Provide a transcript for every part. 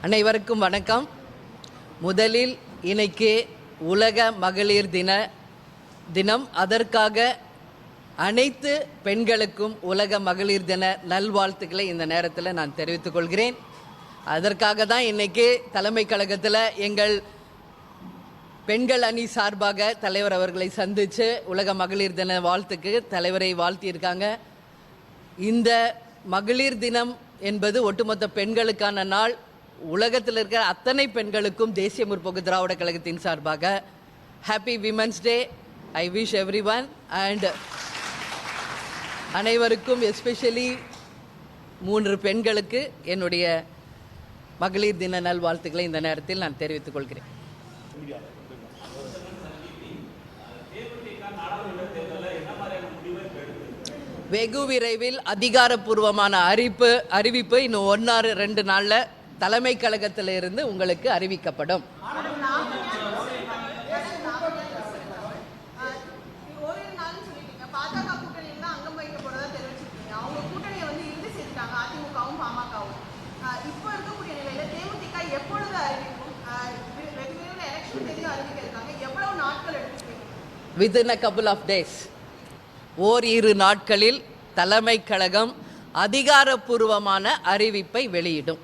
அனைவருக்கும் வணக்கம். முதலில் இன்னைக்கு உலக மகளிர் தினம். அதற்காக அனைத்து பெண்களுக்கும் உலக மகளிர் தின நல்வாழ்த்துக்களை இந்த நேரத்தில் நான் தெரிவித்துக் கொள்கிறேன். அதற்காக தான் இன்னைக்கு தலைமை கழகத்தில் எங்கள் பெண்கள் அணி சார்பாக தலைவர் அவர்களை சந்தித்து உலக மகளிர் தின வாழ்த்துக்கு தலைவரை வாழ்த்தியிருக்காங்க. இந்த மகளிர் தினம் என்பது ஒட்டுமொத்த பெண்களுக்கான நாள். உலகத்தில் இருக்கிற அத்தனை பெண்களுக்கும் தேசிய முற்போக்கு திராவிட கழகத்தின் சார்பாக happy women's day. I wish every one and அனைவருக்கும் எஸ்பெஷலி 3 பெண்களுக்கு என்னுடைய மகளிர் தின நல்வாழ்த்துக்களை இந்த நேரத்தில் நான் தெரிவித்துக் கொள்கிறேன். வெகு விரைவில் அதிகாரப்பூர்வமான அறிவிப்பு இன்னும் 1-2 நாளில் தலைமை கழகத்தில் இருந்து உங்களுக்கு அறிவிக்கப்படும். Within a couple of days, ஓரிரு நாட்களில் தலைமை கழகம் அதிகாரப்பூர்வமான அறிவிப்பை வெளியிடும்.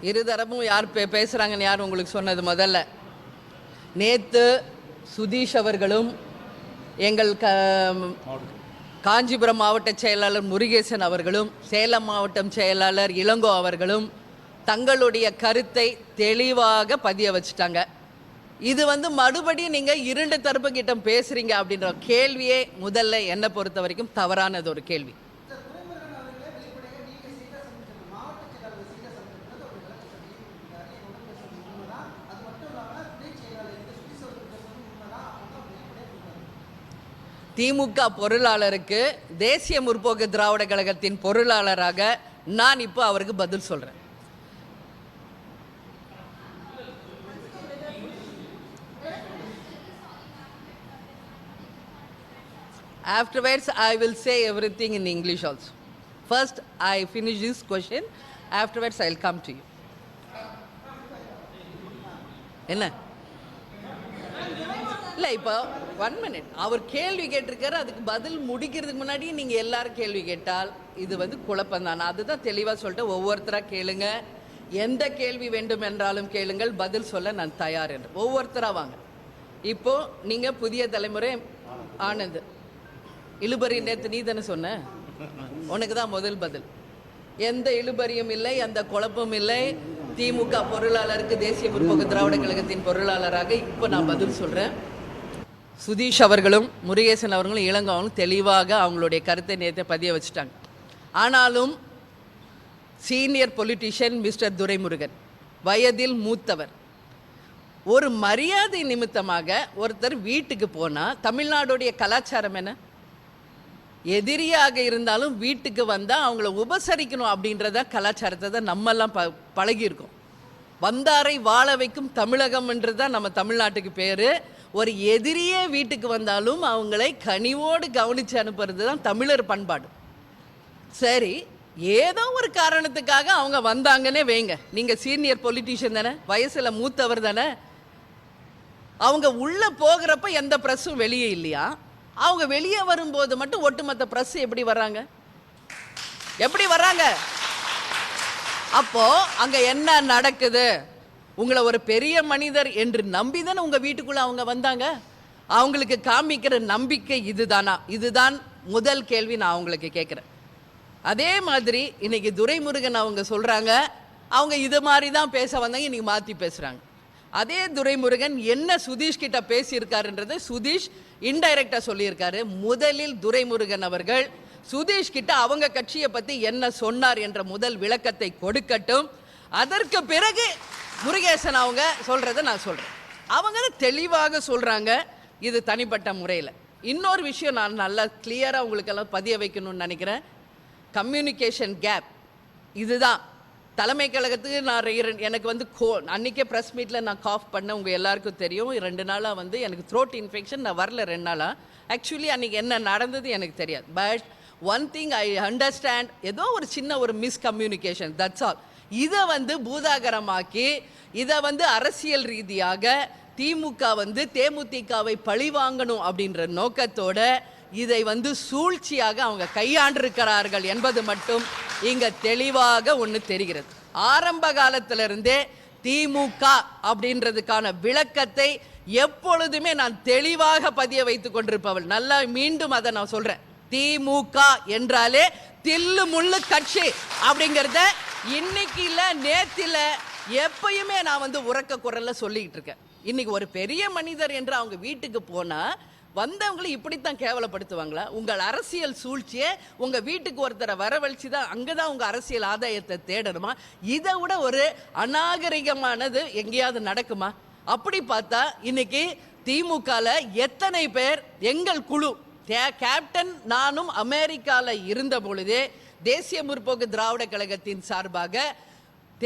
இருதரப்பும் யார் பேசுகிறாங்கன்னு யார் உங்களுக்கு சொன்னது? முதல்ல நேற்று சுதீஷ் அவர்களும் எங்கள் காஞ்சிபுரம் மாவட்ட செயலாளர் முருகேசன் அவர்களும் சேலம் மாவட்டம் செயலாளர் இளங்கோ அவர்களும் தங்களுடைய கருத்தை தெளிவாக பதிய வச்சுட்டாங்க. இது மறுபடியும் நீங்கள் 2 தரப்பு கிட்ட பேசுகிறீங்க அப்படின்ற கேள்வியே முதல்ல என்னை பொறுத்த வரைக்கும் தவறானது ஒரு கேள்வி. திமுக பொருளாளருக்கு தேசிய முற்போக்கு திராவிட கழகத்தின் பொருளாளராக நான் இப்போ அவருக்கு பதில் சொல்கிறேன். Afterwards, I will say everything in English also. First, I finish this question. Afterwards, I will come to you. என்ன இல்லை, இப்போ 1 minute அவர் கேள்வி கேட்டிருக்காரு. அதுக்கு பதில் முடிக்கிறதுக்கு முன்னாடி நீங்கள் எல்லாரும் கேள்வி கேட்டால் இது குழப்பம் தானே. அதுதான் தெளிவாக சொல்லிட்டு ஒவ்வொருத்தராக கேளுங்க. எந்த கேள்வி வேண்டும் என்றாலும் கேளுங்கள், பதில் சொல்ல நான் தயார் என்று. ஒவ்வொருத்தராக வாங்க. இப்போது நீங்கள் புதிய தலைமுறை ஆனந்த் இழுபறி நேற்று நீ தானே சொன்ன, உனக்கு தான் முதல் பதில். எந்த இழுபறியும் இல்லை, எந்த குழப்பமும் இல்லை. திமுக பொருளாளருக்கு தேசிய முற்போக்கு திராவிட கழகத்தின் பொருளாளராக இப்போ நான் பதில் சொல்கிறேன். சுதீஷ் அவர்களும் முருகேசன் அவர்களும் இளங்கோவனும் தெளிவாக அவங்களுடைய கருத்தை நேற்று பதிய வச்சுட்டாங்க. ஆனாலும் சீனியர் பொலிட்டிஷியன் மிஸ்டர் துரைமுருகன் வயதில் மூத்தவர், ஒரு மரியாதை நிமித்தமாக ஒருத்தர் வீட்டுக்கு போனால் தமிழ்நாடுடைய கலாச்சாரம் என்ன? எதிரியாக இருந்தாலும் வீட்டுக்கு வந்தால் அவங்கள உபசரிக்கணும் அப்படின்றத கலாச்சாரத்தை தான் நம்மெல்லாம் பழகியிருக்கோம். வந்தாரை வாழ வைக்கும் தமிழகம்ன்றது தான் நம்ம தமிழ்நாட்டுக்கு பேர். ஒரு எதிரியே வீட்டுக்கு வந்தாலும் அவங்களை கனிவோடு கவனித்து அனுப்புறது தான் தமிழர் பண்பாடு. சரி, ஏதோ ஒரு காரணத்துக்காக அவங்க வந்தாங்கன்னே வைங்க. நீங்கள் சீனியர் பொலிட்டிஷியன் தானே, வயசில் மூத்தவர் தானே. அவங்க உள்ளே போகிறப்ப எந்த ப்ரெஸ்ஸும் வெளியே இல்லையா? அவங்க வெளியே வரும்போது மட்டும் ஒட்டுமொத்த ப்ரெஸ் எப்படி வர்றாங்க? எப்படி வர்றாங்க? அப்போ அங்கே என்ன நடக்குது? உங்களை ஒரு பெரிய மனிதர் என்று நம்பி தானே உங்கள் வீட்டுக்குள்ளே அவங்க வந்தாங்க. அவங்களுக்கு காமிக்கிற நம்பிக்கை இதுதானா? இதுதான் முதல் கேள்வி நான் அவங்களுக்கு கேட்குறேன். அதே மாதிரி இன்னைக்கு துரைமுருகன் அவங்க சொல்கிறாங்க அவங்க இது மாதிரி தான் பேச வந்தாங்க, இன்னைக்கு மாற்றி பேசுகிறாங்க. அதே துரைமுருகன் என்ன சுதீஷ் கிட்ட பேசியிருக்காருன்றது சுதீஷ் இன்டைரக்டாக சொல்லியிருக்காரு. முதலில் துரைமுருகன் அவர்கள் சுதீஷ் கிட்ட அவங்க கட்சியை பற்றி என்ன சொன்னார் என்ற முதல் விளக்கத்தை கொடுக்கட்டும். அதற்கு பிறகு முருகேசன் அவங்க சொல்கிறத நான் சொல்கிறேன். அவங்க தெளிவாக சொல்கிறாங்க இது தனிப்பட்ட முறையில். இன்னொரு விஷயம் நான் நல்லா கிளியராக உங்களுக்கெல்லாம் பதிய வைக்கணும்னு நினைக்கிறேன். கம்யூனிகேஷன் கேப் இதுதான் தலைமை கழகத்துக்கு நான் எனக்கு வந்து அன்றைக்கே ப்ரெஸ் மீட்டில் நான் காஃப் பண்ண உங்கள் எல்லாருக்கும் தெரியும். 2 நாளாக வந்து எனக்கு த்ரோட் இன்ஃபெக்ஷன், நான் வரல 2 நாளாக. ஆக்சுவலி அன்றைக்கி என்ன நடந்தது எனக்கு தெரியாது. But one thing I understand, ஏதோ ஒரு சின்ன ஒரு மிஸ்கம்யூனிகேஷன், தட்ஸ் ஆல். இதை வந்து பூதாகரமாக்கி இதை வந்து அரசியல் ரீதியாக திமுக வந்து தேமுதிகவை பழிவாங்கணும் அப்படின்ற நோக்கத்தோட இதை வந்து சூழ்ச்சியாக அவங்க கையாண்டிருக்கிறார்கள் என்பது மட்டும் இங்க தெளிவாக ஒன்று தெரிகிறது. ஆரம்ப காலத்திலிருந்தே திமுக அப்படின்றதுக்கான விளக்கத்தை எப்பொழுதுமே நான் தெளிவாக பதிய வைத்துக் கொண்டிருப்பவள். நல்லா மீண்டும் அதை நான் சொல்றேன். திமுக என்றாலே தில்லு முள்ளு கட்சி அப்படிங்கிறத இன்னைக்கு இல்ல நேத்தில எப்பயுமே நான் வந்து உறக்க குரல்ல சொல்லிக்கிட்டு இருக்கேன். இன்னைக்கு ஒரு பெரிய மனிதர் என்று அவங்க வீட்டுக்கு போனா வந்தவங்களை இப்படித்தான் கேவலப்படுத்துவாங்களா? உங்கள் அரசியல் சூழ்ச்சியை உங்க வீட்டுக்கு ஒருத்தரை வரவழைச்சு தான் அங்கதான் உங்க அரசியல் ஆதாயத்தை தேடணுமா? இதை விட ஒரு அநாகரிகமானது எங்கேயாவது நடக்குமா? அப்படி பார்த்தா இன்னைக்கு திமுகல எத்தனை பேர் எங்கள் குழு கேப்டன் நானும் அமெரிக்கால இருந்த பொழுதே தேசிய முற்போக்கு திராவிட கழகத்தின் சார்பாக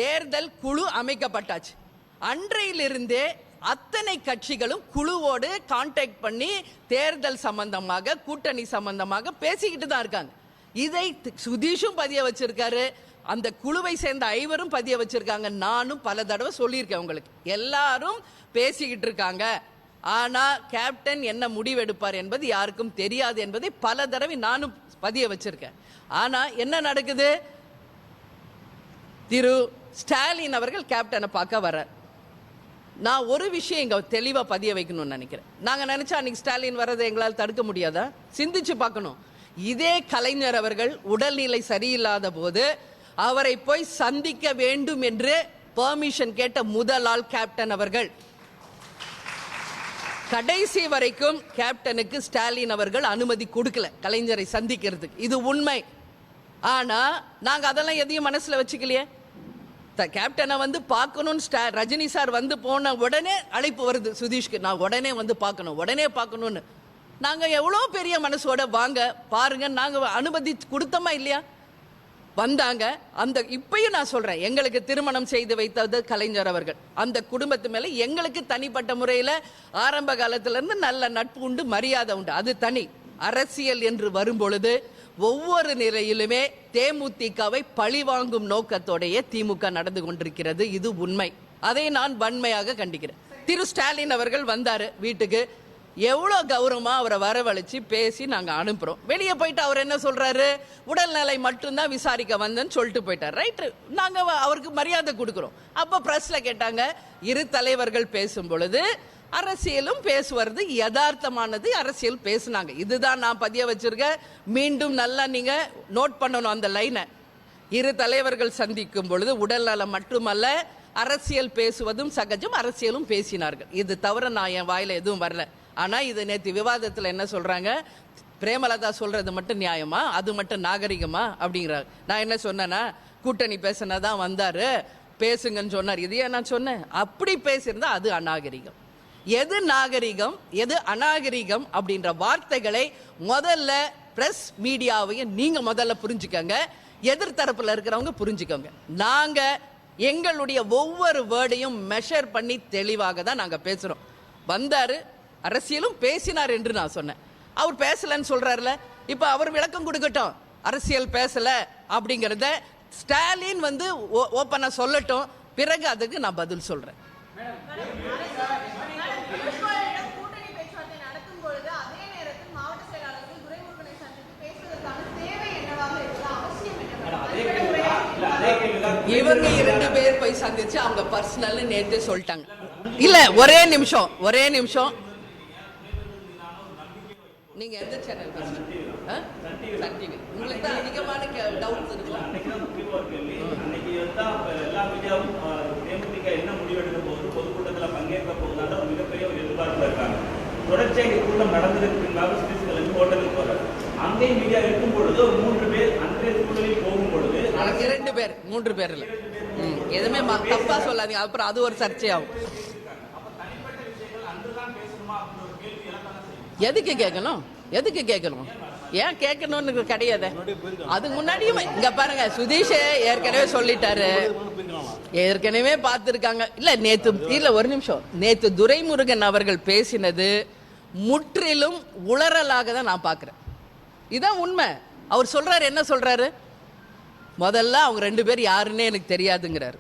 தேர்தல் குழு அமைக்கப்பட்டாச்சு. அன்றையிலிருந்தே அத்தனை கட்சிகளும் குழுவோடு கான்டாக்ட் பண்ணி தேர்தல் சம்பந்தமாக கூட்டணி சம்பந்தமாக பேசிக்கிட்டு தான் இருக்காங்க. இதை சுதீஷும் பதிய வச்சிருக்காரு, அந்த குழுவை சேர்ந்த ஐவரும் பதிய வச்சிருக்காங்க. நானும் பல தடவை சொல்லியிருக்கேன் உங்களுக்கு. எல்லாரும் பேசிக்கிட்டு இருக்காங்க. ஆனா கேப்டன் என்ன முடிவெடுப்பார் என்பது யாருக்கும் தெரியாது என்பதை பல தடவை நானும் பதிய வச்சிருக்கேன். ஆனா என்ன நடக்குது? திரு ஸ்டாலின் அவர்கள் கேப்டனை பார்க்க வர. நான் ஒரு விஷயம் இங்க தெளிவா பதிய வைக்கணும்னு நினைக்கிறேன். நாங்க நினைச்சா அன்னைக்கு ஸ்டாலின் வர்றதை எங்களால் தடுக்க முடியாதா? சிந்திச்சு பார்க்கணும். இதே கலைஞர் அவர்கள் உடல்நிலை சரியில்லாத போது அவரை போய் சந்திக்க வேண்டும் என்று பெர்மிஷன் கேட்ட முதல் ஆள் கேப்டன் அவர்கள். கடைசி வரைக்கும் கேப்டனுக்கு ஸ்டாலின் அவர்கள் அனுமதி கொடுக்கல கலைஞரை சந்திக்கிறதுக்கு. இது உண்மை. ஆனா நாங்க அதெல்லாம் எதையும் மனசுல வச்சுக்கலையே. கேப்டனை வந்து பார்க்கணும்னு ரஜினி சார் வந்து போன உடனே அழைப்பு வருது சுதீஷ்க்கு, நான் உடனே வந்து பார்க்கணும், உடனே பார்க்கணும்னு. நாங்க எவ்வளோ பெரிய மனசோட வாங்க பாருங்க, நாங்க அனுமதி கொடுத்தோமா இல்லையா? வந்தாங்க. அந்த இப்பயும் நான் சொல்றேன், எங்களுக்கு திருமணம் செய்து வைத்தது கலைஞர் அவர்கள். அந்த குடும்பத்து மேல எங்களுக்கு தனிப்பட்ட முறையில் ஆரம்ப காலத்துல இருந்து நல்ல நட்பு உண்டு, மரியாதை உண்டு. அது தனி. அரசியல் என்று வரும்பொழுது ஒவ்வொரு நிலையிலுமே தேமுதிகவை பழிவாங்கும் நோக்கத்தோடைய திமுக நடந்து கொண்டிருக்கிறது. இது உண்மை. அதை நான் வன்மையாக கண்டிக்கிறேன். திரு ஸ்டாலின் அவர்கள் வந்தாரு வீட்டுக்கு. எவ்வளோ கௌரவமா அவரை வரவழைச்சு பேசி நாங்க அனுப்புறோம். வெளியே போயிட்டு அவர் என்ன சொல்றாரு? உடல்நிலை மட்டும்தான் விசாரிக்க வந்தேன்னு சொல்லிட்டு போயிட்டார். ரைட்டு, நாங்க அவருக்கு மரியாதை கொடுக்குறோம். அப்ப பிரஸ்ல கேட்டாங்க, இரு தலைவர்கள் பேசும் பொழுது அரசியலும் பேசுவது யதார்த்தமானது, அரசியல் பேசுனாங்க. இதுதான் நான் பதிய வச்சிருக்கேன். மீண்டும் நல்லா நீங்க நோட் பண்ணணும் அந்த லைனை. இரு தலைவர்கள் சந்திக்கும் பொழுது உடல்நலம் மட்டுமல்ல அரசியல் பேசுவதும் சகஜம், அரசியலும் பேசினார்கள். இது தவிர நான் என் வாயில எதுவும் வரல. ஆனா இது நேற்று விவாதத்தில் என்ன சொல்றாங்க? பிரேமலதா சொல்றது மட்டும் நியாயமா, அது மட்டும் நாகரிகமா அப்படிங்கிறாங்க. நான் என்ன சொன்னேன்னா, கூட்டணி பேசினதான் வந்தாரு, பேசுங்கன்னு சொன்னார். இதையே நான் சொன்னேன். அப்படி பேசியிருந்தா அது அநாகரிகம். எது நாகரிகம் எது அநாகரிகம் அப்படின்ற வார்த்தைகளை முதல்ல பிரஸ் மீடியாவையும் நீங்க முதல்ல புரிஞ்சுக்கோங்க, எதிர்த்தரப்புல இருக்கிறவங்க புரிஞ்சுக்கோங்க. நாங்க எங்களுடைய ஒவ்வொரு வேர்டையும் மெஷர் பண்ணி தெளிவாக தான் நாங்க பேசுறோம். வந்தாரு, அரசியலும் பேசினார் என்று நான் சொன்னேன். அவர் பேசலன்னு சொல்றாருல, இப்ப அவர் விளக்கம் கொடுக்கட்டும். அரசியல் பேசல அப்படிங்கறத ஸ்டாலின் வந்து ஓப்பனா சொல்லட்டும், பிறகு அதுக்கு நான் பதில் சொல்றேன். இவங்க 2 பேர் போய் சந்திச்சு அவங்க பர்சனல் நேத்து சொல்லிட்டாங்க. இல்ல ஒரே நிமிஷம் நீங்க எந்த சேனல் சன் டிவி? உங்களுக்கு தான் அதிகமான டவுட்ஸ் இருக்கலாம். என்ன முடிவெடுக்க போது பொதுக்கூட்டத்தில் பங்கேற்க போவதாக மிகப்பெரிய ஒரு எதிர்பார்ப்பு இருக்காங்க. தொடர்ச்சியாக கூட்டம் நடந்திருக்குங்காக ஹோட்டலுக்கு போறாரு. அங்கேயும் மீடியா இருக்கும் பொழுது ஒரு 3 பேர் அன்றைய சூழலில் போகும் பொழுது 2 பேர் 3 பேர் இல்ல, எதுவுமே தப்பா சொல்லாதீங்க, அப்புறம் அது ஒரு சர்ச்சையாகும். எதுக்கு கேட்கணும்? ஏன் கேட்கணும்னு கிடையாது. அதுக்கு முன்னாடியும் இங்க பாருங்க, சுதீஷ் ஏற்கனவே சொல்லிட்டாரு, ஏற்கனவே பார்த்துருக்காங்க. இல்ல நேத்து இல்ல ஒரு நிமிஷம், நேத்து துரைமுருகன் அவர்கள் பேசினது முற்றிலும் உளறலாக தான் நான் பார்க்கிறேன். இதான் உண்மை. அவர் சொல்றாரு, என்ன சொல்றாரு, முதல்ல அவங்க 2 பேர் யாருன்னே எனக்கு தெரியாதுங்கிறாரு.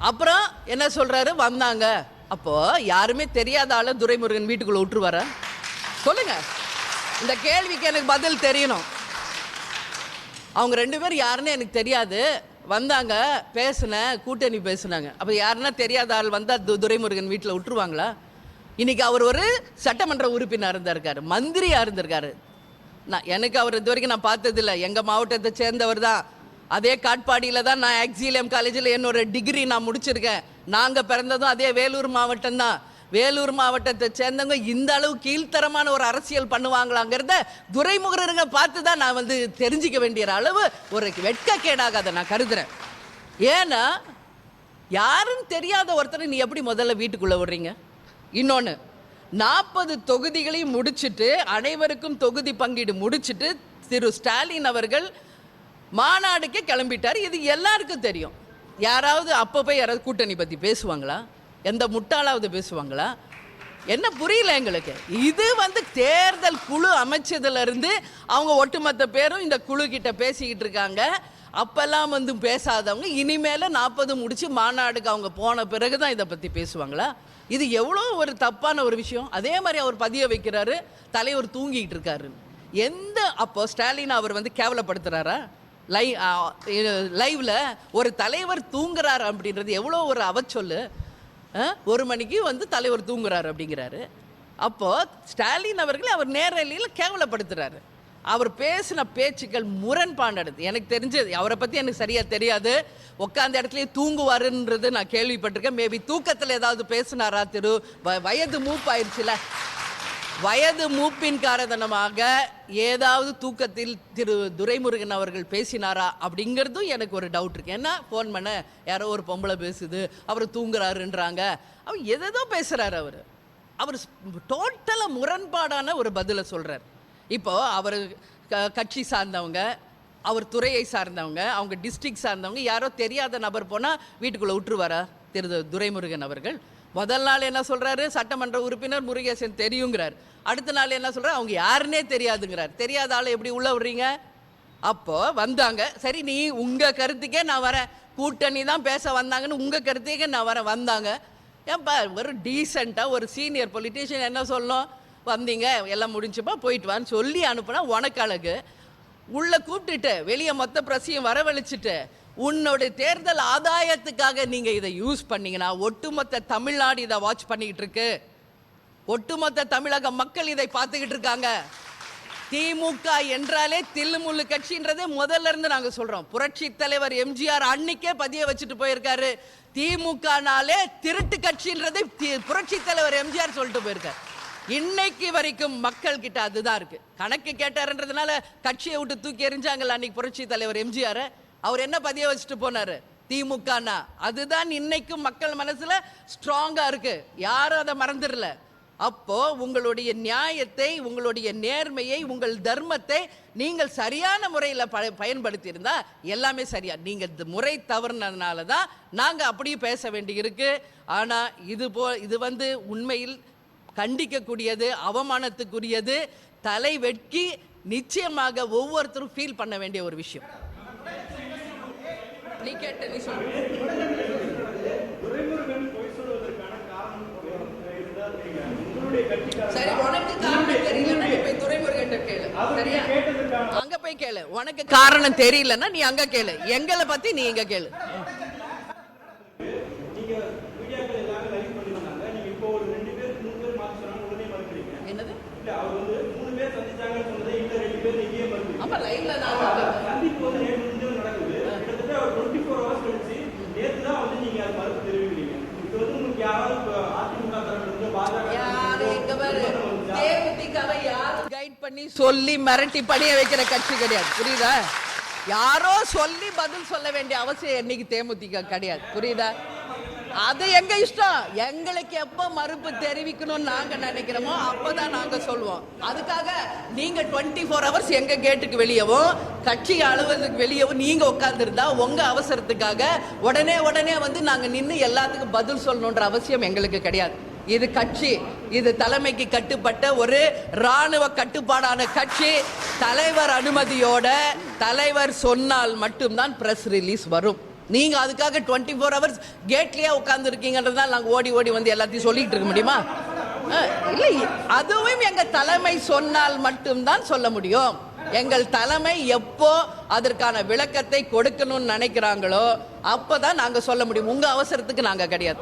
அப்புறம் என்ன சொல்றாரு, வந்தாங்க. அப்போ யாருமே தெரியாத ஆள துரைமுருகன் வீட்டுக்குள்ள விட்டுருவார? சொல்லுங்க. இந்த கேள்விக்கு எனக்கு பதில் தெரியணும். அவங்க 2 பேர் யாருன்னு எனக்கு தெரியாது, வந்தாங்க, பேசுன, கூட்டணி பேசுனாங்க. அப்போ யாருன்னா தெரியாத ஆள் வந்தால் துரைமுருகன் வீட்டில் விட்டுருவாங்களா? இன்னைக்கு அவர் ஒரு சட்டமன்ற உறுப்பினர் இருக்காரு, மந்திரியா இருந்திருக்காரு. எனக்கு அவர் இது வரைக்கும் நான் பார்த்ததில்லை. எங்கள் மாவட்டத்தை சேர்ந்தவர் தான். அதே காட்பாடியில் தான் நான் ஆக்சிலியம் காலேஜில் என்னோட டிகிரி நான் முடிச்சிருக்கேன். நாங்கள் பிறந்ததும் அதே வேலூர் மாவட்டம் தான். வேலூர் மாவட்டத்தை சேர்ந்தவங்க இந்த அளவு கீழ்த்தரமான ஒரு அரசியல் பண்ணுவாங்களாங்கிறத துரைமுருகனை பார்த்து தான் நான் வந்து தெரிஞ்சிக்க வேண்டிய அளவு ஒரு வெட்கக்கேடாக அதை நான் கருதுறேன். ஏன்னா யாருன்னு தெரியாத ஒருத்தரை நீ எப்படி முதல்ல வீட்டுக்குள்ளே விடுறீங்க? இன்னொன்று, 40 தொகுதிகளையும் முடிச்சுட்டு, அனைவருக்கும் தொகுதி பங்கீடு முடிச்சுட்டு திரு ஸ்டாலின் அவர்கள் மாநாடுக்கே கிளம்பிட்டார். இது எல்லாருக்கும் தெரியும். யாராவது அப்போ போய் யாராவது கூட்டணி பற்றி பேசுவாங்களா? எந்த முட்டாளாவது பேசுவாங்களா? என்ன புரியல எங்களுக்கு. இது வந்து தேர்தல் குழு அமைச்சதுலேருந்து அவங்க ஒட்டுமொத்த பேரும் இந்த குழு கிட்ட பேசிக்கிட்டு இருக்காங்க. அப்பெல்லாம் வந்து பேசாதவங்க இனிமேல் 40 முடிச்சு மாநாடுக்கு அவங்க போன பிறகு தான் இதை பற்றி பேசுவாங்களா? இது எவ்வளோ ஒரு தப்பான ஒரு விஷயம். அதே மாதிரி அவர் பதிய வைக்கிறாரு, தலைவர் தூங்கிட்டு இருக்காரு. அப்போ ஸ்டாலின் அவர் வந்து கேவலப்படுத்துறாரா? லைவ்ல ஒரு தலைவர் தூங்குறாரு அப்படின்றது எவ்வளோ ஒரு அவச்சொல்லு. 1 மணிக்கு வந்து தலைவர் தூங்குறாரு அப்படிங்கிறாரு. அப்போ ஸ்டாலின் அவர்களை அவர் நேரலையில் கேவலப்படுத்துறாரு. அவர் பேசின பேச்சுக்கள் முரண்பாடானது. எனக்கு தெரிஞ்சது, அவரை பற்றி எனக்கு சரியாக தெரியாது. உட்காந்த இடத்துலயே தூங்குவாருன்றது நான் கேள்விப்பட்டிருக்கேன். மேபி தூக்கத்தில் ஏதாவது பேசினாரா? வயது மூப்பாயிருச்சுல, வயது மூப்பின் காரணமாக ஏதாவது தூக்கத்தில் திரு துரைமுருகன் அவர்கள் பேசினாரா அப்படிங்கிறதும் எனக்கு ஒரு டவுட் இருக்கு. ஏன்னா ஃபோன் பண்ண யாரோ ஒரு பொம்பளை பேசுது, அவர் தூங்குறாருன்றாங்க. அவர் எதோ பேசுகிறார். அவர் டோட்டலாக முரண்பாடான ஒரு பதிலை சொல்கிறார். இப்போ அவர் கட்சி சார்ந்தவங்க, அவர் துறையை சார்ந்தவங்க, அவங்க டிஸ்ட்ரிக்ட் சார்ந்தவங்க, யாரோ தெரியாத நபர் போனால் வீட்டுக்குள்ளே விட்டுருவாரா திரு துரைமுருகன் அவர்கள்? முதல் நாள் என்ன சொல்கிறாரு, சட்டமன்ற உறுப்பினர் முருகேசன் தெரியுங்கிறார். அடுத்த நாள் என்ன சொல்கிறார், அவங்க யாருன்னே தெரியாதுங்கிறார். தெரியாத ஆளை எப்படி உள்ளே விடுறீங்க? அப்போது வந்தாங்க, சரி நீ உங்கள் கருத்துக்கே நான் வரேன், கூட்டணி தான் பேச வந்தாங்கன்னு உங்கள் கருத்துக்கே நான் வரேன். வந்தாங்க, ஏன்பா ஒரு டீசெண்டாக ஒரு சீனியர் பொலிட்டீஷியன் என்ன சொல்லணும், வந்தீங்க எல்லாம் முடிஞ்சுப்பா போயிட்டு வான்னு சொல்லி அனுப்புனா உனக்கு அழகு. உள்ளே கூப்பிட்டுட்டு வெளியே மொத்த பிரசையும் வரவழைச்சிட்டு உன்னோட தேர்தல் ஆதாயத்துக்காக நீங்கள் இதை யூஸ் பண்ணீங்கன்னா ஒட்டுமொத்த தமிழ்நாடு இதை வாட்ச் பண்ணிக்கிட்டு இருக்கு. ஒட்டுமொத்த தமிழக மக்கள் இதை பார்த்துக்கிட்டு இருக்காங்க. திமுக என்றாலே தில்லுமுள்ளு கட்சின்றதே முதல்ல இருந்து நாங்கள் சொல்கிறோம். புரட்சி தலைவர் எம்ஜிஆர் அன்னைக்கே பதிய வச்சுட்டு போயிருக்காரு. திமுகனாலே திருட்டு கட்சின்றதை புரட்சி தலைவர் எம்ஜிஆர் சொல்லிட்டு போயிருக்காரு. இன்னைக்கு வரைக்கும் மக்கள் கிட்ட அதுதான் இருக்கு. கணக்கு கேட்டாருன்றதுனால கட்சியை விட்டு தூக்கி எறிஞ்சாங்கல்ல அன்னைக்கு புரட்சி தலைவர் எம்ஜிஆர். அவர் என்ன பதிய வச்சுட்டு போனாரு, திமுகனா. அதுதான் இன்னைக்கும் மக்கள் மனசுல ஸ்ட்ராங்கா இருக்கு, யாரும் அதை மறந்துடல. அப்போ உங்களுடைய நியாயத்தை, உங்களுடைய நேர்மையை, உங்கள் தர்மத்தை நீங்கள் சரியான முறையில் பயன்படுத்தி இருந்தா எல்லாமே சரியா. நீங்க முறை தவறுனதுனால தான் நாங்க அப்படியே பேச வேண்டி இருக்கு. ஆனா இது வந்து உண்மையில் கண்டிக்கக்கூடியது, அவமானத்துக்குரியது, தலை வெட்கி நிச்சயமாக ஒவ்வொருத்தரும் ஃபீல் பண்ண வேண்டிய ஒரு விஷயம். நீ கேட்ட நீ சொல்லு. சரி, உனக்கு காரணம் தெரியலன்னா நீ போய் துரைமுருகன் கேளு. சரியா, அங்க போய் கேளு. உனக்கு காரணம் தெரியலன்னா நீ அங்க கேளு. எங்களை பத்தி நீ இங்க கேளு. என்னது? ஆமா, லைவ்ல நான் கைட் பண்ணி சொல்லி மிரட்டி பணிய வைக்கிற கட்சி கிடையாது, புரியுதா? யாரோ சொல்லி பதில் சொல்ல வேண்டிய அவசியம் என்னைக்கு தேமுதிக கிடையாது, புரியுதா? அது எங்க இஷ்டம். எங்களுக்கு எப்ப மறுப்பு தெரிவிக்கணும்னு நாங்க நினைக்கிறோமோ அப்பதான் நாங்க சொல்லுவோம். அதுக்காக நீங்க 24 hours எங்க கேட்டுக்கு வெளியவும் கட்சி அலுவலகத்துக்கு வெளியவும் நீங்க உட்கார்ந்து இருந்தா உங்க அவசரத்துக்காக உடனே வந்து நாங்க நின்று எல்லாத்துக்கும் பதில் சொல்லணும்ன்ற அவசியம் எங்களுக்கு கிடையாது. இது கட்சி, இது தலைமைக்கு கட்டுப்பட்ட ஒரு ராணுவ கட்டுப்பாடான கட்சி. தலைவர் அனுமதியோட தலைவர் சொன்னால் மட்டும்தான் பிரஸ் ரிலீஸ் வரும். நீங்க அதுக்காக 24 hours கேட்லயே உட்கார்ந்து இருக்கீங்கன்றதால நாங்க ஓடி வந்து எல்லாத்தையும் சொல்லிட்டு இருக்க முடியுமா? இல்லை, அதுவும் எங்க தலைமை சொன்னால் மட்டும்தான் சொல்ல முடியும். எங்கள் தலைமை எப்போ அதற்கான விளக்கத்தை கொடுக்கணும்னு நினைக்கிறாங்களோ அப்பதான் நாங்க சொல்ல முடியும். உங்க அவசரத்துக்கு நாங்க கிடையாது.